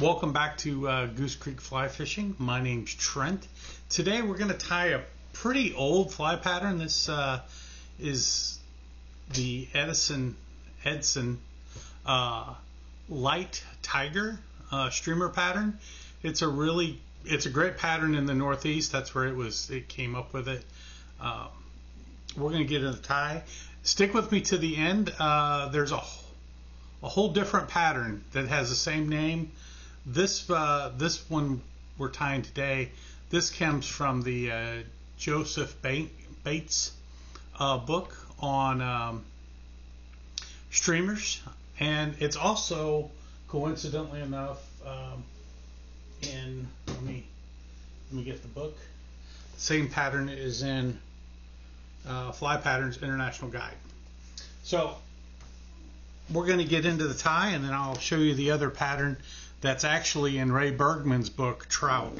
Welcome back to Goose Creek Fly Fishing. My name's Trent. Today we're going to tie a pretty old fly pattern. This is the Edson Light Tiger streamer pattern. It's a great pattern in the Northeast. That's where it came up with it. We're going to get into the tie. Stick with me to the end. There's a whole different pattern that has the same name. This one we're tying today, this comes from the Joseph Bates book on streamers, and it's also, coincidentally enough, in let me get the book. The same pattern is in Fly Patterns International Guide. So we're going to get into the tie, and then I'll show you the other pattern that's actually in Ray Bergman's book, Trout,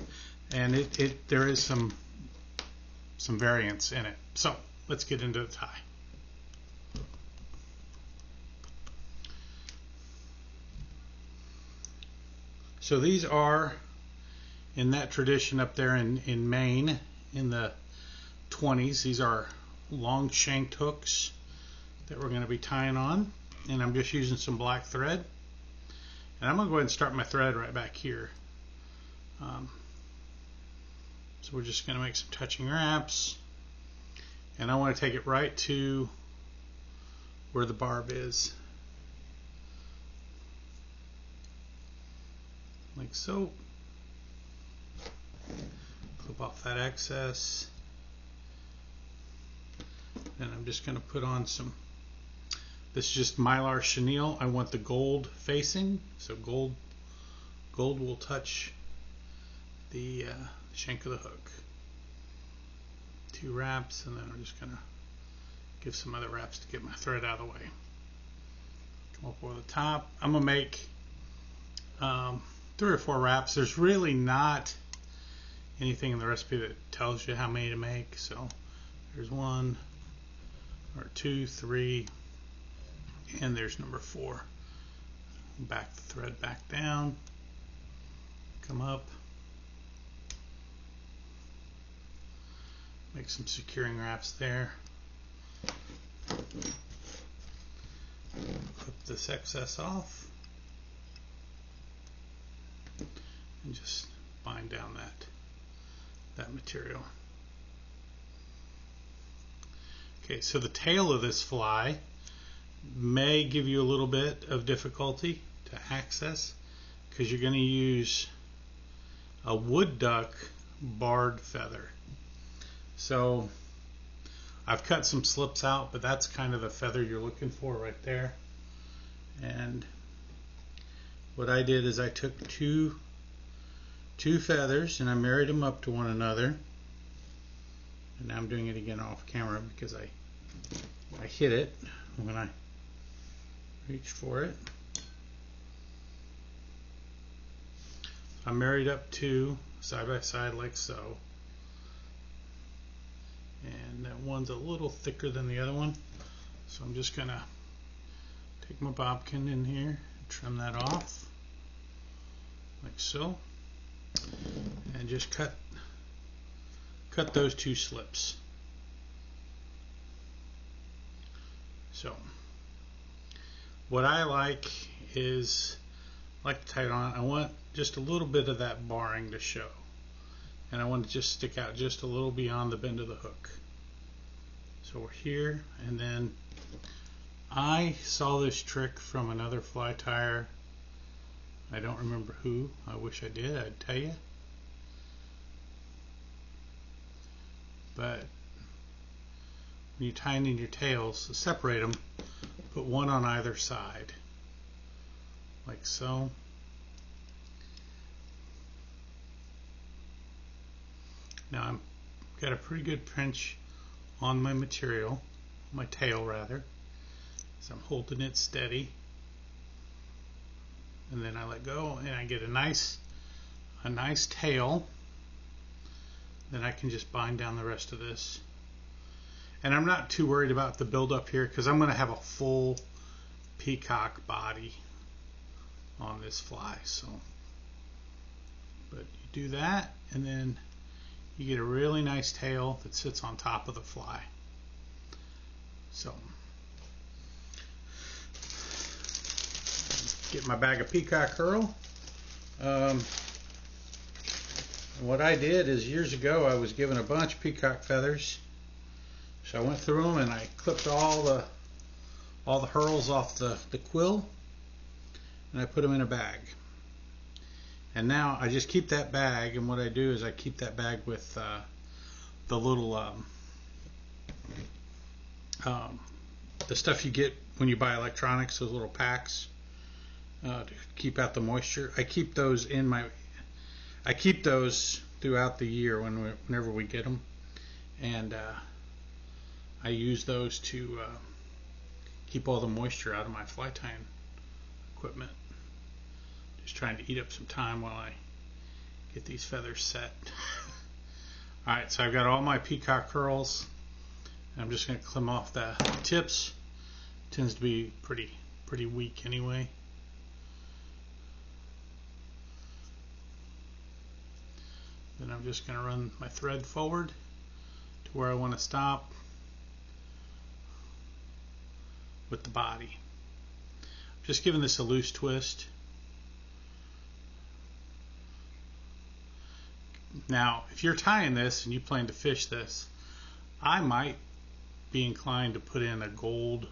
and there is some variance in it. So let's get into the tie. So these are in that tradition up there in Maine in the 20s. These are long shanked hooks that we're going to be tying on, and I'm just using some black thread. And I'm going to go ahead and start my thread right back here. So we're just going to make some touching wraps. And I want to take it right to where the barb is. Like so. Clip off that excess. And I'm just going to put on some. This is just Mylar chenille. I want the gold facing, so gold will touch the shank of the hook. 2 wraps, and then I'm just gonna give some other wraps to get my thread out of the way. Come up over the top. I'm gonna make 3 or 4 wraps. There's really not anything in the recipe that tells you how many to make. So there's 1 or 2, 3. And there's number 4. Back the thread back down. Come up. Make some securing wraps there. Clip this excess off. And just bind down that material. Okay, so the tail of this fly may give you a little bit of difficulty to access because you're going to use a wood duck barred feather. So I've cut some slips out, but that's kind of the feather you're looking for right there. And what I did is I took two feathers and I married them up to one another. And now I'm doing it again off camera because I hit it when I reached for it. I married up 2 side by side like so, and that one's a little thicker than the other one, so I'm just gonna take my bobkin in here and trim that off like so, and just cut those 2 slips. So what I like is, to tie it on, I want just a little bit of that barring to show. And I want to just stick out just a little beyond the bend of the hook. So we're here, and then I saw this trick from another fly tyer. I don't remember who. I wish I did, I'd tell you. But when you're tying in your tails, separate them. Put 1 on either side, like so. Now I've got a pretty good pinch on my material, my tail rather, so I'm holding it steady. And then I let go, and I get a nice tail. Then I can just bind down the rest of this. And I'm not too worried about the buildup here because I'm going to have a full peacock body on this fly. So But you do that, and then you get a really nice tail that sits on top of the fly. So, get my bag of peacock curl. What I did is, years ago I was given a bunch of peacock feathers, so I went through them and I clipped all the hurls off the quill, and I put them in a bag. And now I just keep that bag, and what I do is I keep that bag with the little the stuff you get when you buy electronics, those little packs to keep out the moisture. I keep those throughout the year whenever we get them, and I use those to keep all the moisture out of my fly tying equipment. Just trying to eat up some time while I get these feathers set. Alright, so I've got all my peacock curls. I'm just going to climb off the tips. Tends to be pretty weak anyway. Then I'm just going to run my thread forward to where I want to stop with the body. I'm just giving this a loose twist. Now, if you're tying this and you plan to fish this, I might be inclined to put in a gold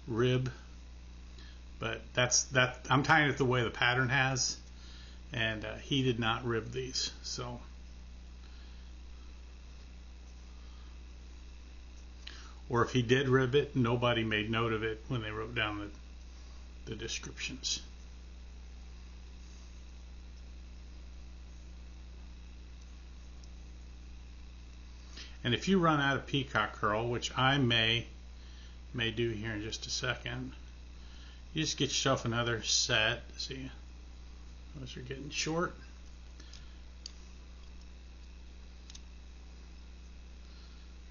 rib, but I'm tying it the way the pattern has, and he did not rib these, so or if he did rib it, nobody made note of it when they wrote down the descriptions. And if you run out of peacock curl, which I may do here in just a second, you just get yourself another set. See, those are getting short.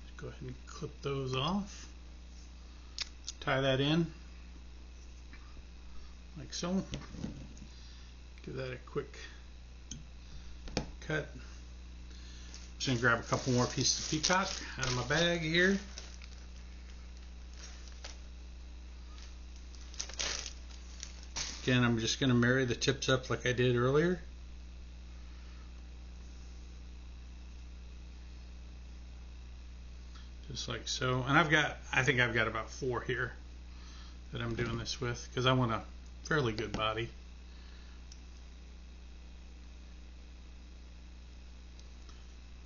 Just go ahead and clip those off. Tie that in like so. Give that a quick cut. Just going to grab a couple more pieces of peacock out of my bag here. Again, I'm just going to marry the tips up like I did earlier. Just like so. And I think I've got about 4 here that I'm doing this with, because I want a fairly good body.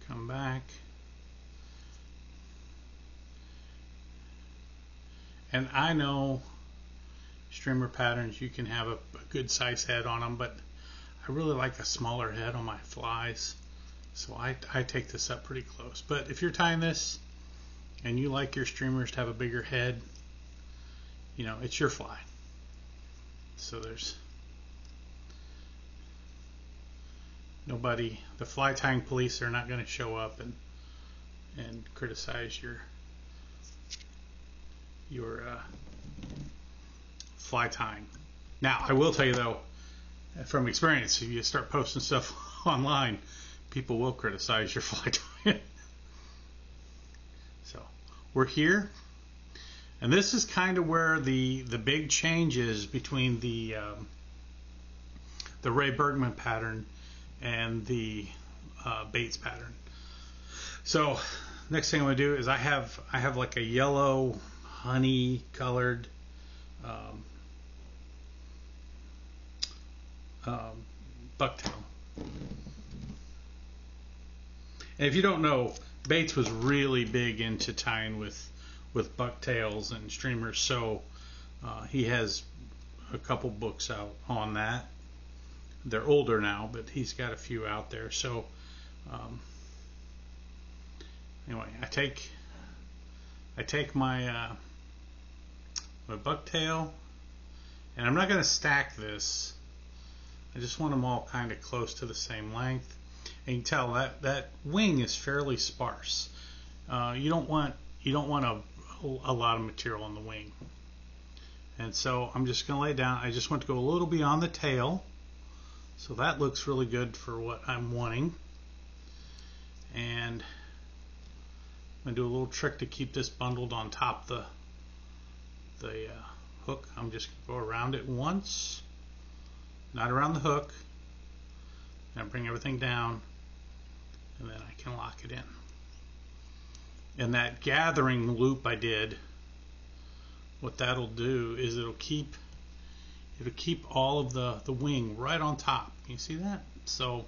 Come back, and I know streamer patterns, you can have a good size head on them, but I really like a smaller head on my flies, so I take this up pretty close. But if you're tying this and you like your streamers to have a bigger head, you know, it's your fly, so there's nobody, the fly tying police are not going to show up and criticize your fly tying. Now, I will tell you though, from experience, if you start posting stuff online, people will criticize your fly tying. So we're here, and this is kind of where the big change is between the Ray Bergman pattern and the Bates pattern. So next thing I'm going to do is I have like a yellow honey colored bucktail. And if you don't know, Bates was really big into tying with bucktails and streamers, so he has a couple books out on that. They're older now, but he's got a few out there. So anyway, I take my my bucktail, and I'm not going to stack this. I just want them all kind of close to the same length. And you can tell that wing is fairly sparse. You don't want a lot of material on the wing. And so I'm just going to lay it down. I just want to go a little beyond the tail. So that looks really good for what I'm wanting. And I'm going to do a little trick to keep this bundled on top the hook. I'm just going to go around it once, not around the hook, and bring everything down, and then I can lock it in. And that gathering loop I did, what that'll do is it'll keep all of the wing right on top. Can you see that? So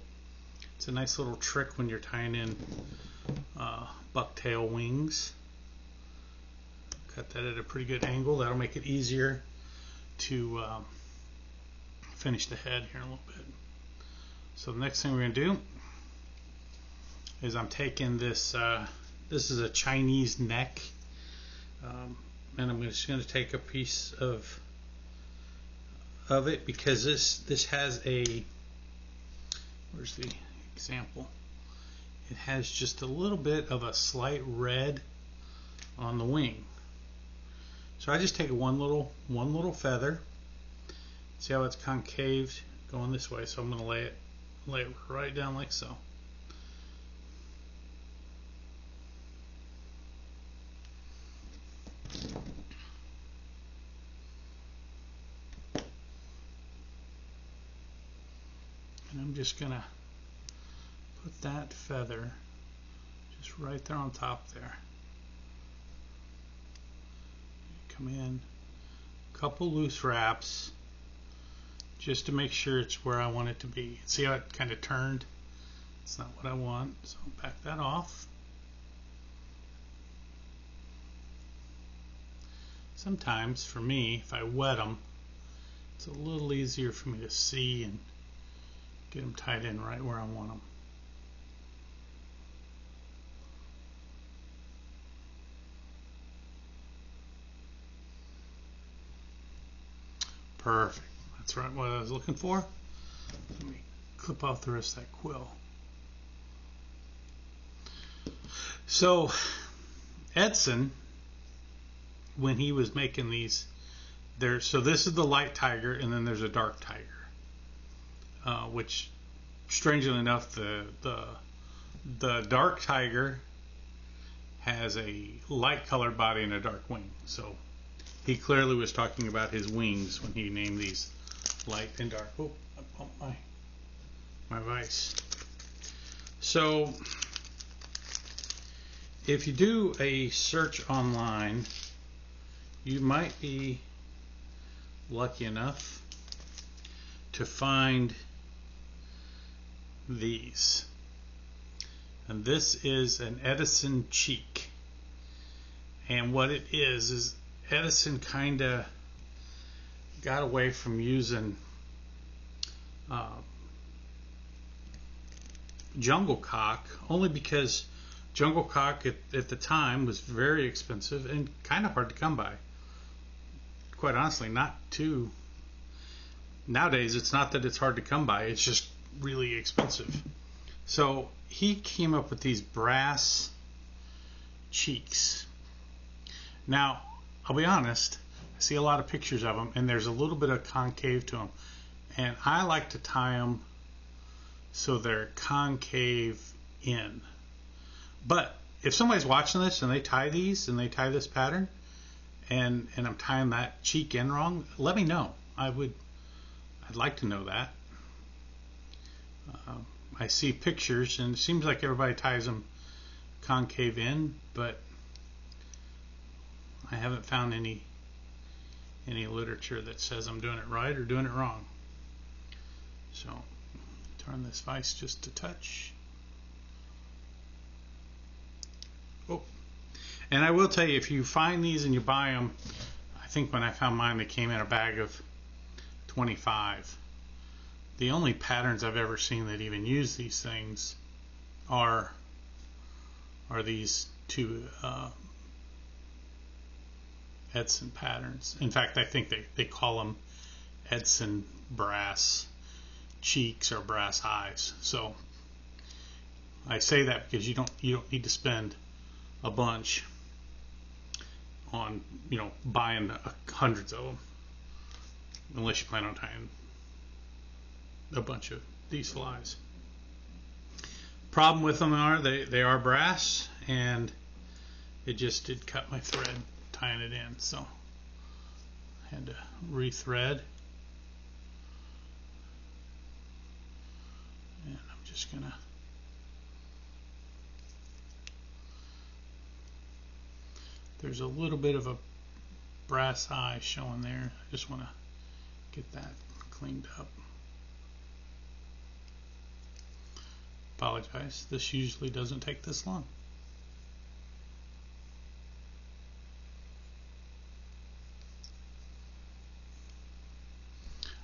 it's a nice little trick when you're tying in bucktail wings. Cut that at a pretty good angle. That'll make it easier to finish the head here in a little bit. So the next thing we're going to do is I'm taking this, this is a Chinese neck, and I'm just going to take a piece of it because this has a, where's the example? It has just a little bit of a slight red on the wing. So I just take one little feather. See how it's concave going this way? So I'm going to lay it right down like so. And I'm just going to put that feather just right there on top there. Come in, a couple loose wraps just to make sure it's where I want it to be. See how it kind of turned? It's not what I want, so back that off. Sometimes for me, if I wet them, it's a little easier for me to see and get them tied in right where I want them. Perfect. That's right, what I was looking for. Let me clip off the rest of that quill. So Edson, when he was making these, so this is the light tiger, and then there's a dark tiger, which strangely enough the dark tiger has a light colored body and a dark wing. So he clearly was talking about his wings when he named these light and dark. Oh, I bumped my vise. So if you do a search online, you might be lucky enough to find these. And this is an Edson cheek. And what it is Edison kind of got away from using jungle cock, only because jungle cock at the time was very expensive and kind of hard to come by. Quite honestly, not too. Nowadays, it's not that it's hard to come by, it's just really expensive. So he came up with these brass cheeks. Now, I'll be honest, I see a lot of pictures of them, and there's a little bit of concave to them. And I like to tie them so they're concave in. But if somebody's watching this and they tie these and they tie this pattern, and I'm tying that cheek in wrong, let me know. I'd like to know that. I see pictures, and it seems like everybody ties them concave in, but I haven't found any literature that says I'm doing it right or doing it wrong. So turn this vise just a touch. Oh, and I will tell you, if you find these and you buy them, I think when I found mine, they came in a bag of 25. The only patterns I've ever seen that even use these things are these two Edson patterns. In fact, I think they call them Edson brass cheeks or brass eyes. So I say that because you don't need to spend a bunch on buying hundreds of them, unless you plan on tying a bunch of these flies. Problem with them are they are brass, and it just did cut my thread tying it in, so I had to rethread. And I'm just gonna there's a little bit of a brass eye showing there. I just want to get that cleaned up. Apologize, this usually doesn't take this long.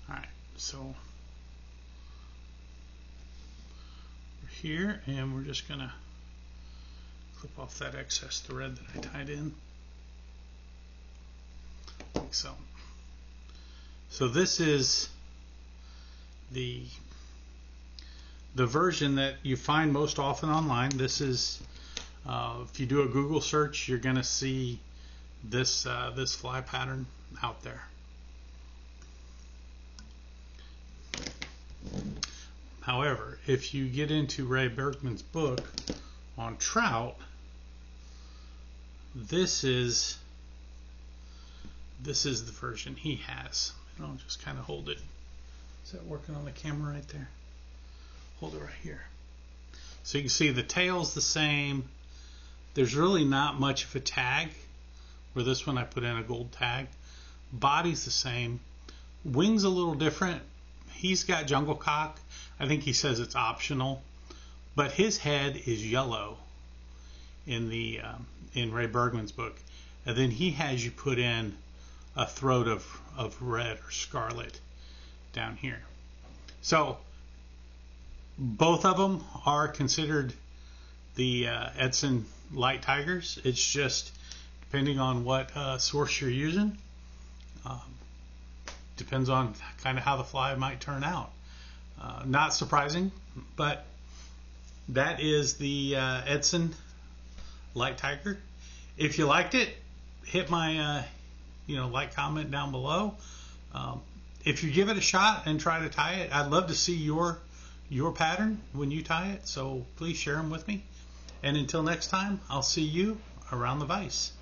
Alright, so we're here, and we're just gonna clip off that excess thread that I tied in, like so. So this is the version that you find most often online. This is, if you do a Google search, you're going to see this this fly pattern out there. However, if you get into Ray Bergman's book on trout, this is the version he has. And I'll just kind of hold it. Is that working on the camera right there? Hold it right here. So you can see the tail's the same. There's really not much of a tag. Where this one I put in a gold tag. Body's the same. Wings a little different. He's got jungle cock. I think he says it's optional. But his head is yellow in the in Ray Bergman's book. And then he has you put in a throat of red or scarlet down here. So both of them are considered the Edson Light Tigers. It's just depending on what source you're using. Depends on kind of how the fly might turn out. Not surprising, but that is the Edson Light Tiger. If you liked it, hit my like, comment down below. If you give it a shot and try to tie it, I'd love to see your pattern when you tie it, so please share them with me. And until next time, I'll see you around the vise.